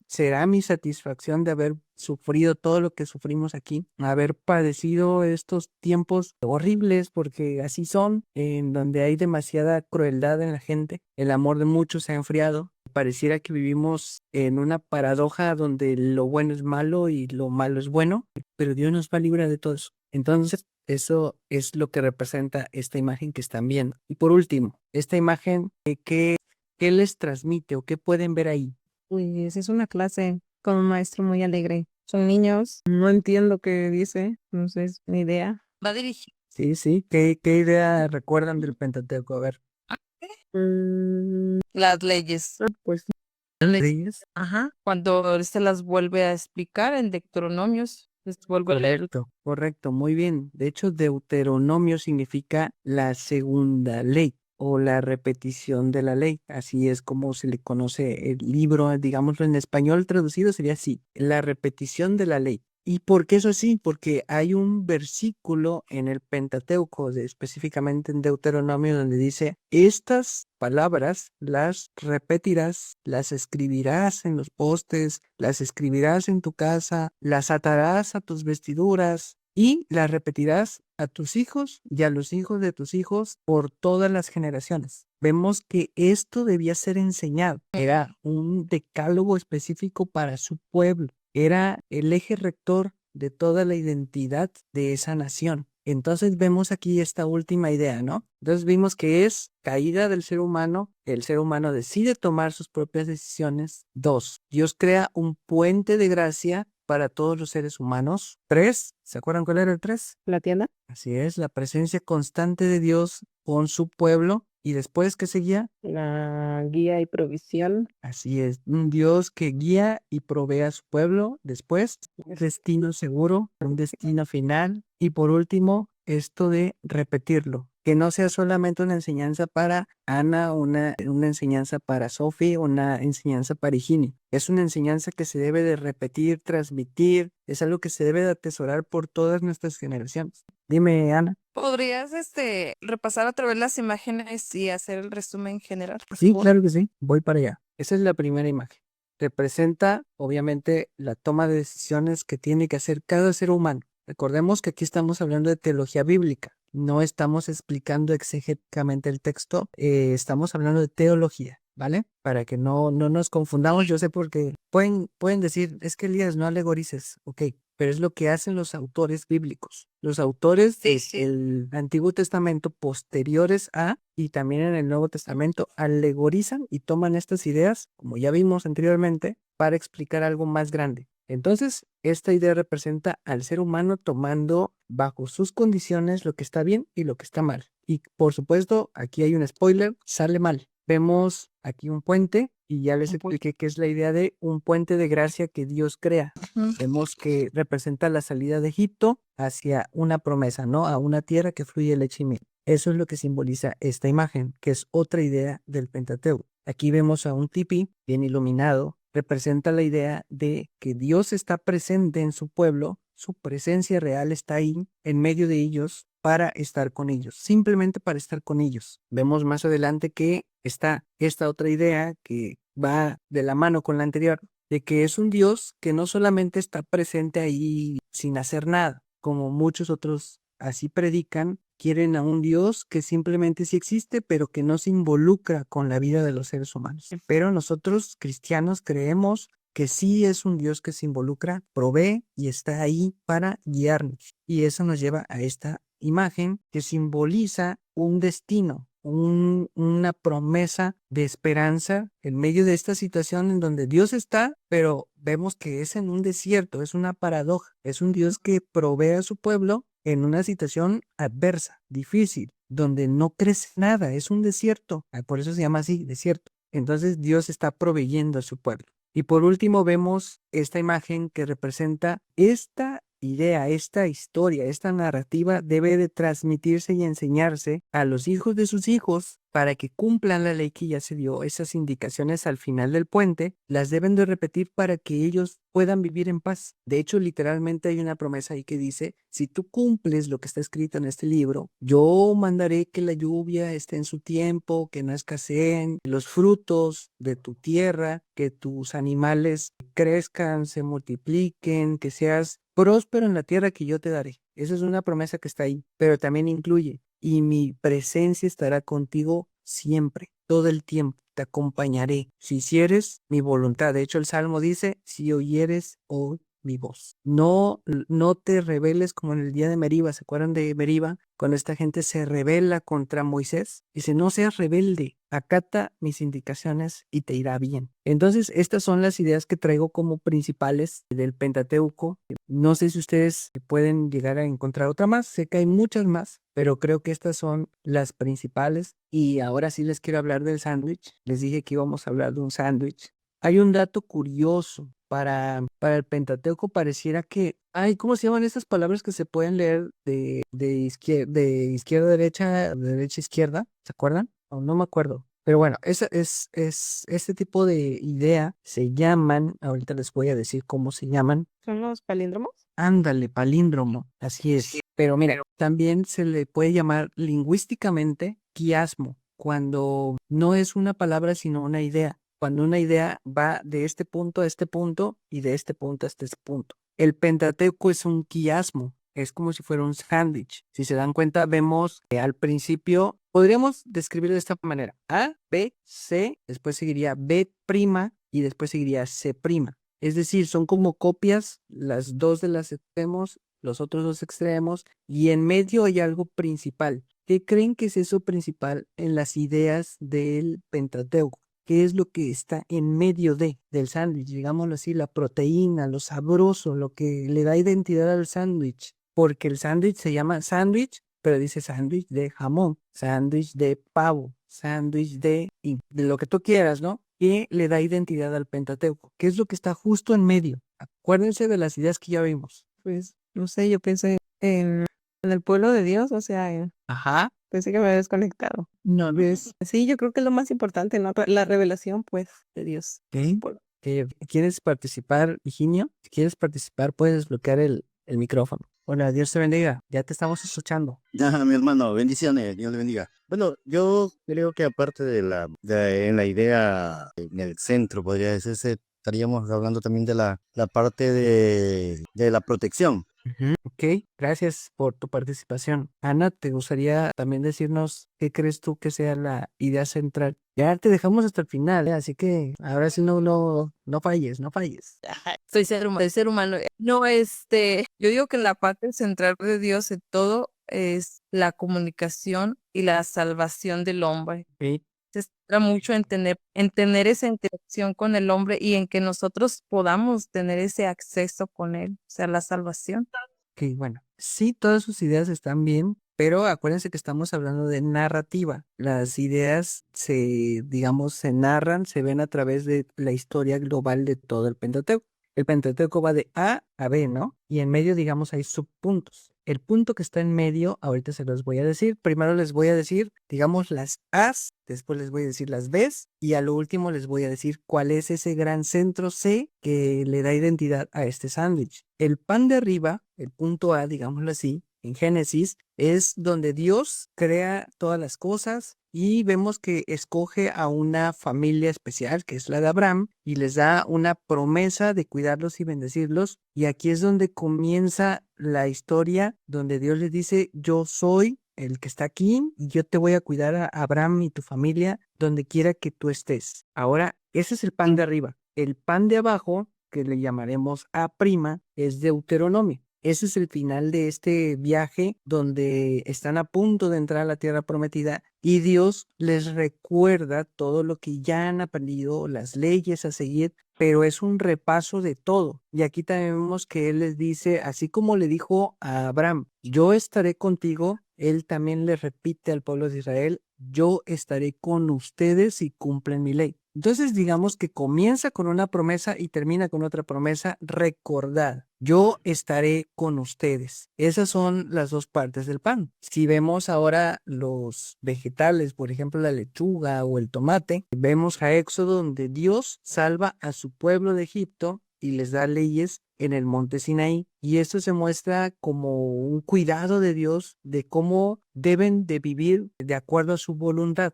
será mi satisfacción de haber sufrido todo lo que sufrimos aquí, haber padecido estos tiempos horribles, porque así son, en donde hay demasiada crueldad en la gente, el amor de muchos se ha enfriado. Pareciera que vivimos en una paradoja donde lo bueno es malo y lo malo es bueno, pero Dios nos va a librar de todo eso. Entonces, eso es lo que representa esta imagen que están viendo. Y por último, esta imagen, ¿qué les transmite o qué pueden ver ahí? Pues es una clase con un maestro muy alegre. Son niños, no entiendo qué dice, no sé, es ni idea. Va dirigido. Sí. ¿Qué idea recuerdan del Pentateuco? A ver. Las leyes. Pues ¿Leyes? Ajá. Cuando se las vuelve a explicar en Deuteronomios, les vuelve a leer. Correcto, muy bien. De hecho, Deuteronomio significa la segunda ley o la repetición de la ley. Así es como se le conoce el libro, digámoslo en español traducido sería así, la repetición de la ley. ¿Y por qué eso así? Porque hay un versículo en el Pentateuco, específicamente en Deuteronomio, donde dice, estas palabras las repetirás, las escribirás en los postes, las escribirás en tu casa, las atarás a tus vestiduras y las repetirás a tus hijos y a los hijos de tus hijos por todas las generaciones. Vemos que esto debía ser enseñado. Era un decálogo específico para su pueblo. Era el eje rector de toda la identidad de esa nación. Entonces vemos aquí esta última idea, ¿no? Entonces vimos que es caída del ser humano, el ser humano decide tomar sus propias decisiones. 2, Dios crea un puente de gracia para todos los seres humanos. 3, ¿se acuerdan cuál era el 3? la tienda. Así es, la presencia constante de Dios con su pueblo. ¿Y después qué seguía? La guía y provisión. Así es, un Dios que guía y provee a su pueblo. Después, un destino seguro, un destino final. Y por último, esto de repetirlo. que no sea solamente una enseñanza para Ana, una enseñanza para Sophie, una enseñanza para Higini. Es una enseñanza que se debe de repetir, transmitir, es algo que se debe de atesorar por todas nuestras generaciones. Dime, Ana. ¿Podrías repasar otra vez las imágenes y hacer el resumen general, por Sí, favor? claro que sí. Voy para allá. Esa es la primera imagen. Representa, obviamente, la toma de decisiones que tiene que hacer cada ser humano. Recordemos que aquí estamos hablando de teología bíblica. No estamos explicando exegéticamente el texto, estamos hablando de teología, ¿vale? Para que no nos confundamos. Yo sé porque pueden decir, es que Elías, no alegorices, ok, pero es lo que hacen los autores bíblicos. Los autores del Antiguo Testamento posteriores a y también en el Nuevo Testamento alegorizan y toman estas ideas, como ya vimos anteriormente, para explicar algo más grande. Entonces, esta idea representa al ser humano tomando bajo sus condiciones lo que está bien y lo que está mal. Y por supuesto, aquí hay un spoiler, sale mal. Vemos aquí un puente y ya les expliqué qué es la idea de un puente de gracia que Dios crea. Vemos que representa la salida de Egipto hacia una promesa, ¿no? A una tierra que fluye leche y miel. Eso es lo que simboliza esta imagen, que es otra idea del Pentateuco. Aquí vemos a un tipi bien iluminado. Representa la idea de que Dios está presente en su pueblo, su presencia real está ahí, en medio de ellos, para estar con ellos, simplemente para estar con ellos. Vemos más adelante que está esta otra idea que va de la mano con la anterior, de que es un Dios que no solamente está presente ahí sin hacer nada, como muchos otros así predican, quieren a un Dios que simplemente sí existe, pero que no se involucra con la vida de los seres humanos. Pero nosotros, cristianos, creemos que sí es un Dios que se involucra, provee y está ahí para guiarnos. Y eso nos lleva a esta imagen que simboliza un destino, una promesa de esperanza en medio de esta situación en donde Dios está, pero vemos que es en un desierto, es una paradoja, es un Dios que provee a su pueblo en una situación adversa, difícil, donde no crece nada, es un desierto, por eso se llama así, desierto. Entonces Dios está proveyendo a su pueblo. Y por último vemos esta imagen que representa esta idea, esta historia, esta narrativa debe de transmitirse y enseñarse a los hijos de sus hijos para que cumplan la ley que ya se dio. Esas indicaciones al final del puente las deben de repetir para que ellos puedan vivir en paz. De hecho, literalmente hay una promesa ahí que dice, si tú cumples lo que está escrito en este libro, yo mandaré que la lluvia esté en su tiempo, que no escaseen los frutos de tu tierra, que tus animales crezcan, se multipliquen, que seas próspero en la tierra que yo te daré. Esa es una promesa que está ahí, pero también incluye, y mi presencia estará contigo siempre, todo el tiempo. Te acompañaré si hicieres mi voluntad. De hecho, el Salmo dice, si oyeres hoy mi voz. No te rebeles como en el día de Meriba. ¿Se acuerdan de Meriba? Cuando esta gente se rebela contra Moisés. Dice, no seas rebelde, acata mis indicaciones y te irá bien. Entonces, estas son las ideas que traigo como principales del Pentateuco. No sé si ustedes pueden llegar a encontrar otra más. Sé que hay muchas más, pero creo que estas son las principales. Y ahora sí les quiero hablar del sándwich. Les dije que íbamos a hablar de un sándwich. Hay un dato curioso para el Pentateuco. Pareciera que, ay, ¿cómo se llaman esas palabras que se pueden leer de izquierda a derecha, de derecha a izquierda? ¿Se acuerdan? No me acuerdo. Pero bueno, este tipo de idea se llaman, ahorita les voy a decir cómo se llaman. ¿Son los palíndromos? Ándale, palíndromo, así es. Pero mira, también se le puede llamar lingüísticamente quiasmo, cuando no es una palabra sino una idea. Cuando una idea va de este punto a este punto y de este punto a este punto. El Pentateuco es un quiasmo, es como si fuera un sándwich. Si se dan cuenta, vemos que al principio podríamos describirlo de esta manera: A, B, C, después seguiría B' y después seguiría C'. Es decir, son como copias, las dos de las extremos, los otros dos extremos, y en medio hay algo principal. ¿Qué creen que es eso principal en las ideas del Pentateuco? ¿Qué es lo que está en medio del sándwich? Digámoslo así, la proteína, lo sabroso, lo que le da identidad al sándwich. Porque el sándwich se llama sándwich, pero dice sándwich de jamón, sándwich de pavo, sándwich de lo que tú quieras, ¿no? Que le da identidad al Pentateuco, que es lo que está justo en medio. Acuérdense de las ideas que ya vimos. Pues, no sé, yo pensé en el pueblo de Dios, o sea, Ajá, Pensé que me había desconectado. No ves. Sí, yo creo que es lo más importante, ¿no? La revelación, pues, de Dios. Ok. ¿Quieres participar, Higinio? Si quieres participar, puedes desbloquear el micrófono. Hola, Dios te bendiga. Ya te estamos escuchando. Ya, mi hermano, bendiciones, Dios le bendiga. Bueno, yo creo que aparte en la idea, en el centro, podría decirse, estaríamos hablando también de la parte de la protección. Ujú. Ok, gracias por tu participación. Ana, ¿te gustaría también decirnos qué crees tú que sea la idea central? Ya te dejamos hasta el final, así que ahora sí no falles, no falles. Soy ser humano. No, yo digo que la parte central de Dios en todo es la comunicación y la salvación del hombre. Ok, Se centra mucho en tener esa interacción con el hombre y en que nosotros podamos tener ese acceso con él, o sea, la salvación. ok, bueno, sí, todas sus ideas están bien, pero acuérdense que estamos hablando de narrativa. Las ideas digamos, se narran, se ven a través de la historia global de todo el Pentateuco. El Pentateuco va de A a B, ¿no? Y en medio, digamos, hay subpuntos. El punto que está en medio, ahorita se los voy a decir. Primero les voy a decir, digamos, las A's, después les voy a decir las B's y a lo último les voy a decir cuál es ese gran centro C que le da identidad a este sándwich. El pan de arriba, el punto A, digámoslo así, en Génesis, es donde Dios crea todas las cosas y vemos que escoge a una familia especial, que es la de Abraham, y les da una promesa de cuidarlos y bendecirlos. Y aquí es donde comienza la historia, donde Dios les dice, yo soy el que está aquí y yo te voy a cuidar a Abraham y tu familia donde quiera que tú estés. Ahora, ese es el pan de arriba. El pan de abajo, que le llamaremos A', es Deuteronomio. Ese es el final de este viaje donde están a punto de entrar a la tierra prometida y Dios les recuerda todo lo que ya han aprendido, las leyes a seguir, pero es un repaso de todo. Y aquí también vemos que Él les dice, así como le dijo a Abraham, yo estaré contigo, Él también le repite al pueblo de Israel, yo estaré con ustedes si cumplen mi ley. Entonces digamos que comienza con una promesa y termina con otra promesa. Recordad, yo estaré con ustedes. Esas son las dos partes del pan. Si vemos ahora los vegetales, por ejemplo la lechuga o el tomate, vemos a Éxodo donde Dios salva a su pueblo de Egipto y les da leyes en el monte Sinaí. Y esto se muestra como un cuidado de Dios de cómo deben de vivir de acuerdo a su voluntad.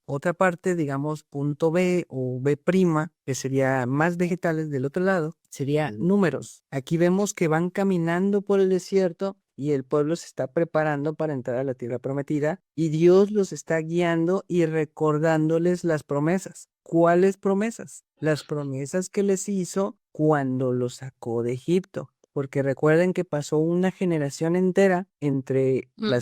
Otra parte, digamos, punto B o B', que sería más vegetales del otro lado, sería números. Aquí vemos que van caminando por el desierto y el pueblo se está preparando para entrar a la tierra prometida y Dios los está guiando y recordándoles las promesas. ¿Cuáles promesas? Las promesas que les hizo cuando los sacó de Egipto. Porque recuerden que pasó una generación entera entre la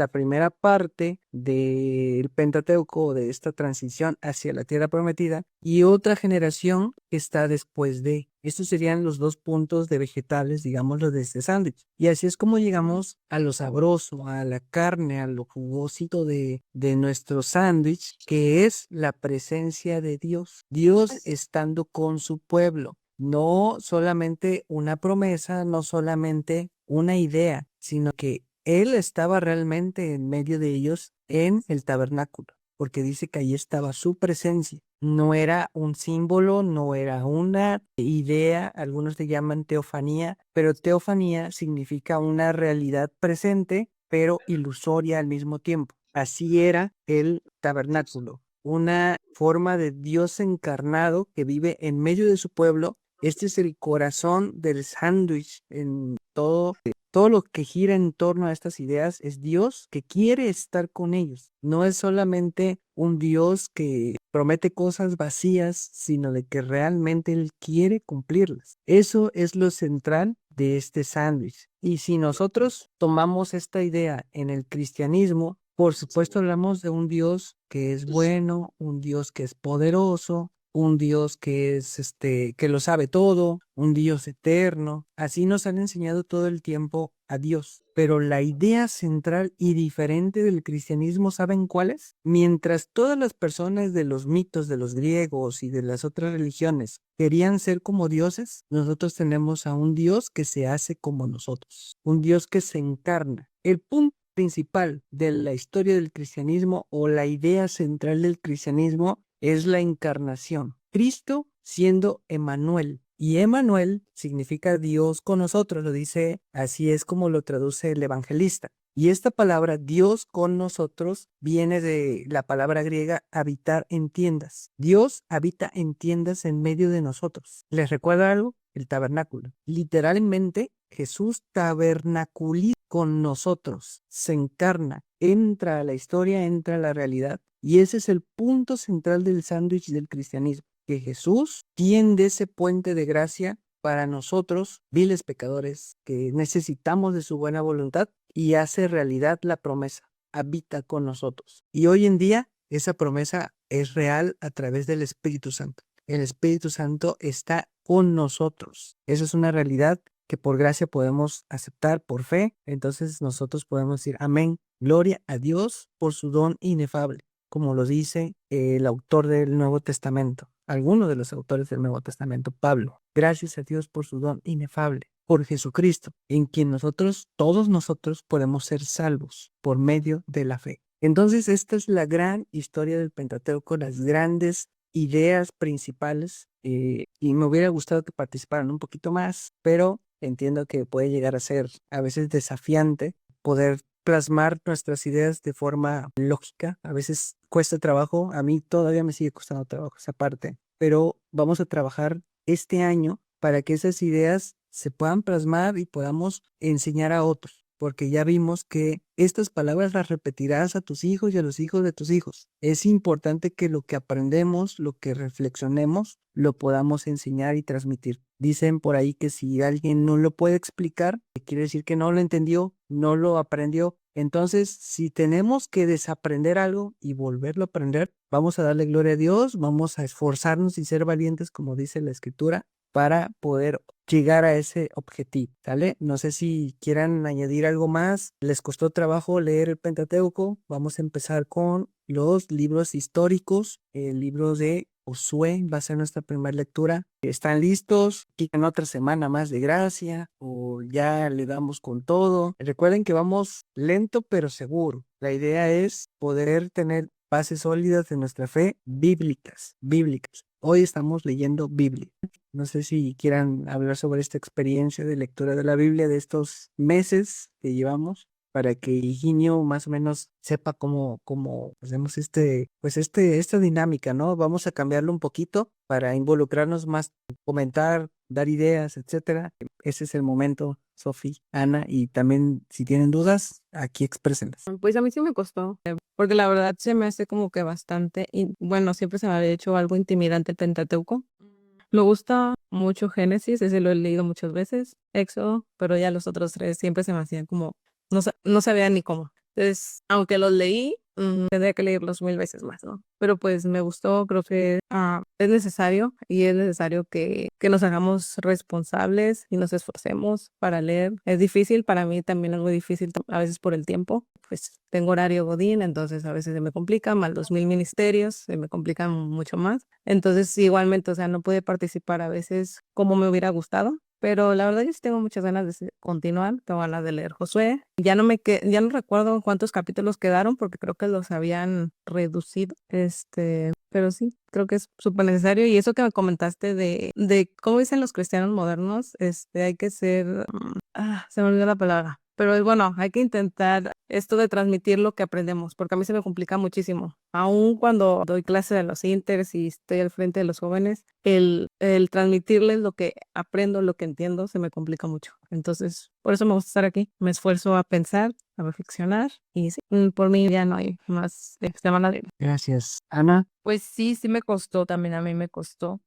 primera parte del Pentateuco, de esta transición hacia la tierra prometida, y otra generación que está después de. Estos serían los dos puntos de vegetales, digámoslo, de este sándwich. Y así es como llegamos a lo sabroso, a la carne, a lo jugosito de nuestro sándwich, que es la presencia de Dios. Dios estando con su pueblo. No solamente una promesa, no solamente una idea, sino que Él estaba realmente en medio de ellos en el tabernáculo, porque dice que ahí estaba su presencia. No era un símbolo, no era una idea, algunos le llaman teofanía, pero teofanía significa una realidad presente, pero ilusoria al mismo tiempo. Así era el tabernáculo, una forma de Dios encarnado que vive en medio de su pueblo. Este es el corazón del sándwich en todo lo que gira en torno a estas ideas es Dios que quiere estar con ellos. No es solamente un Dios que promete cosas vacías, sino de que realmente Él quiere cumplirlas. Eso es lo central de este sándwich. Y si nosotros tomamos esta idea en el cristianismo, por supuesto hablamos de un Dios que es bueno, un Dios que es poderoso, un Dios que es que lo sabe todo, un Dios eterno. Así nos han enseñado todo el tiempo a Dios. Pero la idea central y diferente del cristianismo, ¿saben cuál es? Mientras todas las personas de los mitos de los griegos y de las otras religiones querían ser como dioses, nosotros tenemos a un Dios que se hace como nosotros, un Dios que se encarna. El punto principal de la historia del cristianismo o la idea central del cristianismo es la encarnación. Cristo siendo Emmanuel. Y Emmanuel significa Dios con nosotros, lo dice, así es como lo traduce el evangelista. Y esta palabra Dios con nosotros viene de la palabra griega habitar en tiendas. Dios habita en tiendas en medio de nosotros. ¿Les recuerda algo? El tabernáculo. Literalmente Jesús tabernaculiza con nosotros, se encarna, entra a la historia, entra a la realidad. Y ese es el punto central del sándwich del cristianismo, que Jesús tiende ese puente de gracia para nosotros, viles pecadores, que necesitamos de su buena voluntad, y hace realidad la promesa, habita con nosotros. Y hoy en día esa promesa es real a través del Espíritu Santo. El Espíritu Santo está con nosotros. Esa es una realidad que por gracia podemos aceptar por fe. Entonces nosotros podemos decir amén, gloria a Dios por su don inefable, como lo dice el autor del Nuevo Testamento, alguno de los autores del Nuevo Testamento, Pablo. Gracias a Dios por su don inefable, por Jesucristo, en quien nosotros, todos nosotros, podemos ser salvos por medio de la fe. Entonces, esta es la gran historia del Pentateuco, las grandes ideas principales, y me hubiera gustado que participaran un poquito más, pero entiendo que puede llegar a ser a veces desafiante poder plasmar nuestras ideas de forma lógica. A veces cuesta trabajo, a mí todavía me sigue costando trabajo esa parte, pero vamos a trabajar este año para que esas ideas se puedan plasmar y podamos enseñar a otros, porque ya vimos que estas palabras las repetirás a tus hijos y a los hijos de tus hijos. Es importante que lo que aprendemos, lo que reflexionemos, lo podamos enseñar y transmitir. Dicen por ahí que si alguien no lo puede explicar, quiere decir que no lo entendió, no lo aprendió. Entonces, si tenemos que desaprender algo y volverlo a aprender, vamos a darle gloria a Dios, vamos a esforzarnos y ser valientes, como dice la Escritura, para poder llegar a ese objetivo, ¿sale? No sé si quieran añadir algo más. ¿Les costó trabajo leer el Pentateuco? Vamos a empezar con los libros históricos. El libro de Josué va a ser nuestra primera lectura. ¿Están listos? ¿Quieren otra semana más de gracia? ¿O ya le damos con todo? Recuerden que vamos lento pero seguro. La idea es poder tener bases sólidas de nuestra fe bíblicas. Hoy estamos leyendo Biblia. No sé si quieran hablar sobre esta experiencia de lectura de la Biblia de estos meses que llevamos, para que Higinio más o menos sepa cómo hacemos esta dinámica, ¿no? Vamos a cambiarlo un poquito para involucrarnos más, comentar, dar ideas, etcétera. Ese es el momento, Sofi, Ana, y también si tienen dudas, aquí exprésenlas. Pues a mí sí me costó, porque la verdad se me hace como que bastante, bueno, siempre se me había hecho algo intimidante el Pentateuco. Me gusta mucho Génesis, ese lo he leído muchas veces, Éxodo, pero ya los otros tres siempre se me hacían como, no sabía ni cómo. Entonces, aunque los leí, tendría que leerlos 1000 veces más, ¿no? Pero pues me gustó, creo que es necesario y es necesario que nos hagamos responsables y nos esforcemos para leer. Es difícil, para mí también es muy difícil a veces por el tiempo. Pues tengo horario godín, entonces a veces se me complica, más los 1000 ministerios, se me complican mucho más. Entonces igualmente, o sea, no pude participar a veces como me hubiera gustado. Pero la verdad yo sí tengo muchas ganas de continuar, tengo ganas de leer Josué. Ya no recuerdo cuántos capítulos quedaron porque creo que los habían reducido. Pero sí, creo que es súper necesario. Y eso que me comentaste de cómo dicen los cristianos modernos, hay que ser, se me olvidó la palabra. Pero es bueno, hay que intentar esto de transmitir lo que aprendemos, porque a mí se me complica muchísimo. Aún cuando doy clase de los inters y estoy al frente de los jóvenes, el transmitirles lo que aprendo, lo que entiendo, se me complica mucho. Entonces, por eso me gusta estar aquí. Me esfuerzo a pensar, a reflexionar y sí, por mí ya no hay más semana de... Gracias. Ana. Pues sí me costó, también a mí me costó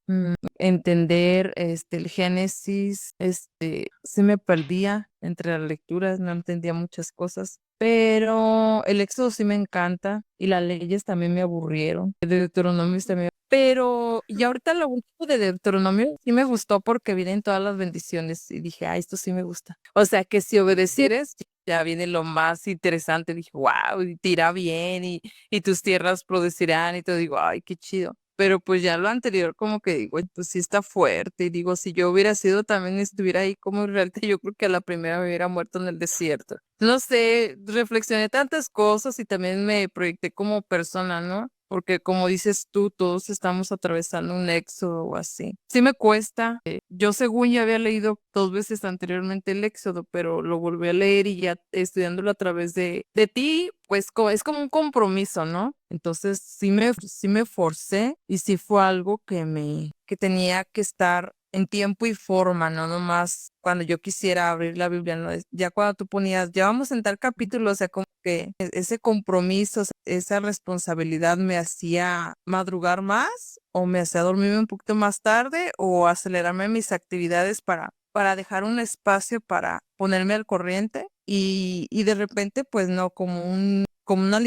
entender el Génesis, se me perdía entre las lecturas, no entendía muchas cosas, pero el Éxodo sí me encanta y las leyes también me aburrieron, el de Deuteronomio también, pero y ahorita lo último de Deuteronomio sí me gustó porque vienen todas las bendiciones y dije, esto sí me gusta, o sea que si obedecieres ya viene lo más interesante, dije, wow, y tira bien y tus tierras producirán y te digo, ay, qué chido. pero pues ya lo anterior como que digo, pues sí está fuerte, y digo, si yo hubiera sido también estuviera ahí como israelita, yo creo que a la primera me hubiera muerto en el desierto. No sé, reflexioné tantas cosas y también me proyecté como persona, ¿no? Porque como dices tú, todos estamos atravesando un éxodo o así. Sí me cuesta. Yo según ya había leído 2 veces anteriormente el éxodo, pero lo volví a leer y ya estudiándolo a través de ti, pues es como un compromiso, ¿no? Entonces sí me forcé y sí fue algo que tenía que estar en tiempo y forma, no nomás cuando yo quisiera abrir la Biblia, ¿no? Ya cuando tú ponías, ya vamos en tal capítulo, o sea, como que ese compromiso, esa responsabilidad me hacía madrugar más o me hacía dormirme un poquito más tarde o acelerarme mis actividades para dejar un espacio para ponerme al corriente y de repente, pues no,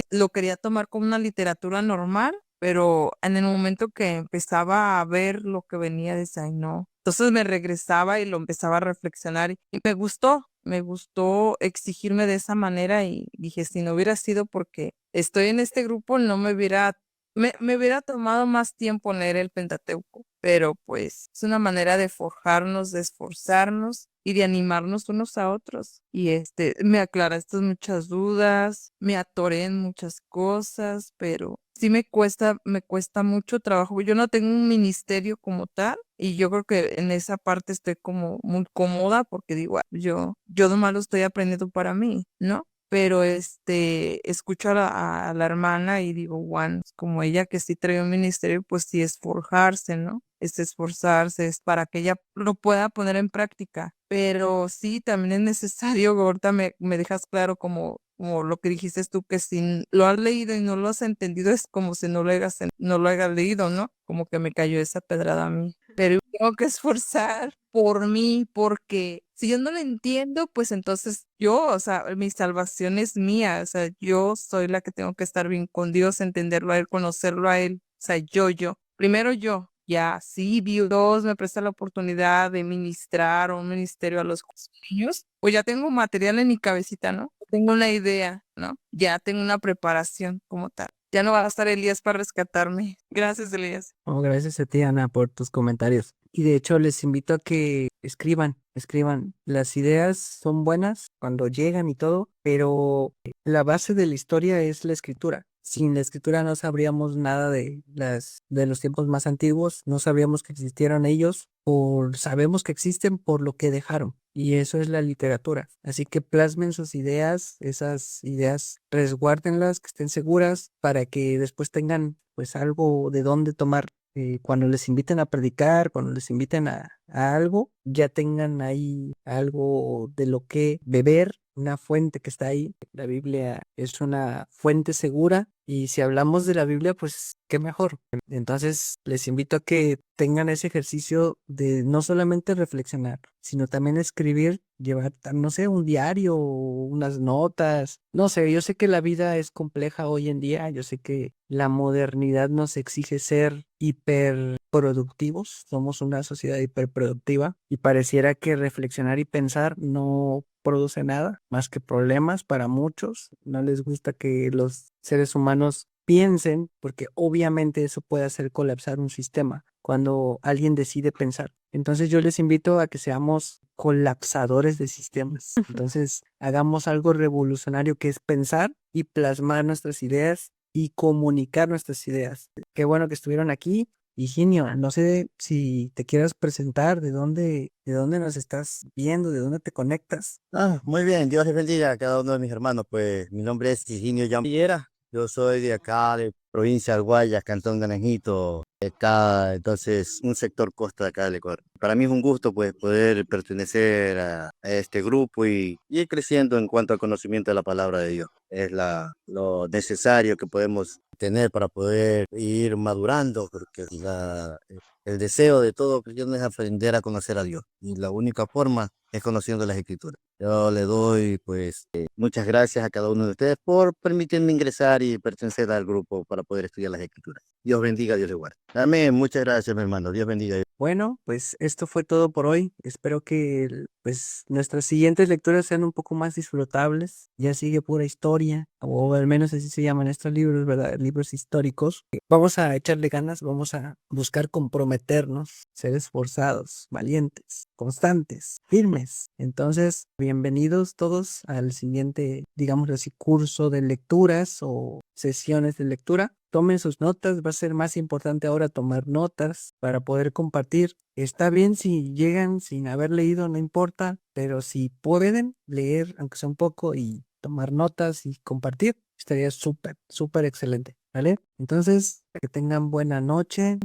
lo quería tomar como una literatura normal, pero en el momento que empezaba a ver lo que venía, decía, ay, no. Entonces me regresaba y lo empezaba a reflexionar y me gustó exigirme de esa manera y dije, si no hubiera sido porque estoy en este grupo, no me hubiera tomado más tiempo leer el Pentateuco, pero pues es una manera de forjarnos, de esforzarnos y de animarnos unos a otros. Y me aclaraste muchas dudas, me atoré en muchas cosas, pero sí me cuesta mucho trabajo. Yo no tengo un ministerio como tal y yo creo que en esa parte estoy como muy cómoda porque digo, "Ah, yo nomás lo estoy aprendiendo para mí, ¿no? Pero escucho a la hermana y digo, bueno, como ella que sí trae un ministerio, pues sí es forjarse, ¿no? Es esforzarse, es para que ella lo pueda poner en práctica. Pero sí, también es necesario, ahorita me dejas claro como lo que dijiste tú, que si lo has leído y no lo has entendido, es como si no lo hayas leído, ¿no? Como que me cayó esa pedrada a mí. Pero tengo que esforzar por mí, porque si yo no lo entiendo, pues entonces yo, o sea, mi salvación es mía, o sea, yo soy la que tengo que estar bien con Dios, entenderlo a Él, conocerlo a Él, o sea, primero yo, ya, sí, Dios me presta la oportunidad de ministrar un ministerio a los niños, pues ya tengo material en mi cabecita, ¿no? Tengo una idea, ¿no? Ya tengo una preparación como tal. Ya no va a estar Elías para rescatarme. Gracias, Elías. Oh, gracias a ti, Ana, por tus comentarios. Y de hecho, les invito a que escriban. Las ideas son buenas cuando llegan y todo, pero la base de la historia es la escritura. Sin la escritura no sabríamos nada de los tiempos más antiguos, no sabríamos que existieron ellos, sabemos que existen por lo que dejaron. Y eso es la literatura. Así que plasmen sus ideas, esas ideas, resguárdenlas, que estén seguras para que después tengan pues algo de dónde tomar cuando les inviten a predicar, cuando les inviten a algo, ya tengan ahí algo de lo que beber, una fuente que está ahí. La Biblia es una fuente segura y si hablamos de la Biblia, pues qué mejor. Entonces, les invito a que tengan ese ejercicio de no solamente reflexionar, sino también escribir, llevar, no sé, un diario, unas notas. No sé, yo sé que la vida es compleja hoy en día, yo sé que la modernidad nos exige ser hiperproductivos, somos una sociedad hiperproductiva y pareciera que reflexionar y pensar no produce nada más que problemas para muchos. No les gusta que los seres humanos piensen, porque obviamente eso puede hacer colapsar un sistema cuando alguien decide pensar. Entonces yo les invito a que seamos colapsadores de sistemas. Entonces hagamos algo revolucionario que es pensar y plasmar nuestras ideas y comunicar nuestras ideas. Qué bueno que estuvieron aquí. Higinio, no sé si te quieras presentar, de dónde nos estás viendo, de dónde te conectas. Ah, muy bien, Dios les bendiga a cada uno de mis hermanos. Pues mi nombre es Higinio Llambillera. Yo soy de acá, de provincia de Guayas, Cantón Naranjito, acá, entonces, un sector costa de acá del Ecuador. Para mí es un gusto, pues, poder pertenecer a este grupo y ir creciendo en cuanto al conocimiento de la palabra de Dios. Es lo necesario que podemos tener para poder ir madurando, porque el deseo de todo cristiano es aprender a conocer a Dios. Y la única forma es conociendo las Escrituras. Yo le doy, pues, muchas gracias a cada uno de ustedes por permitirme ingresar y pertenecer al grupo para poder estudiar las Escrituras. Dios bendiga, Dios le guarde. Amén. Muchas gracias, mi hermano. Dios bendiga. Bueno, pues esto fue todo por hoy. Espero que pues nuestras siguientes lecturas sean un poco más disfrutables. Ya sigue pura historia, o al menos así se llaman estos libros, ¿verdad? Libros históricos. Vamos a echarle ganas, vamos a buscar comprometernos, ser esforzados, valientes, constantes, firmes. Entonces, bienvenidos todos al siguiente, digámoslo así, curso de lecturas o sesiones de lectura. Tomen sus notas, va a ser más importante ahora tomar notas para poder compartir. Está bien si llegan sin haber leído, no importa, pero si pueden leer, aunque sea un poco, y tomar notas y compartir, estaría súper, súper excelente, ¿vale? Entonces, que tengan buena noche,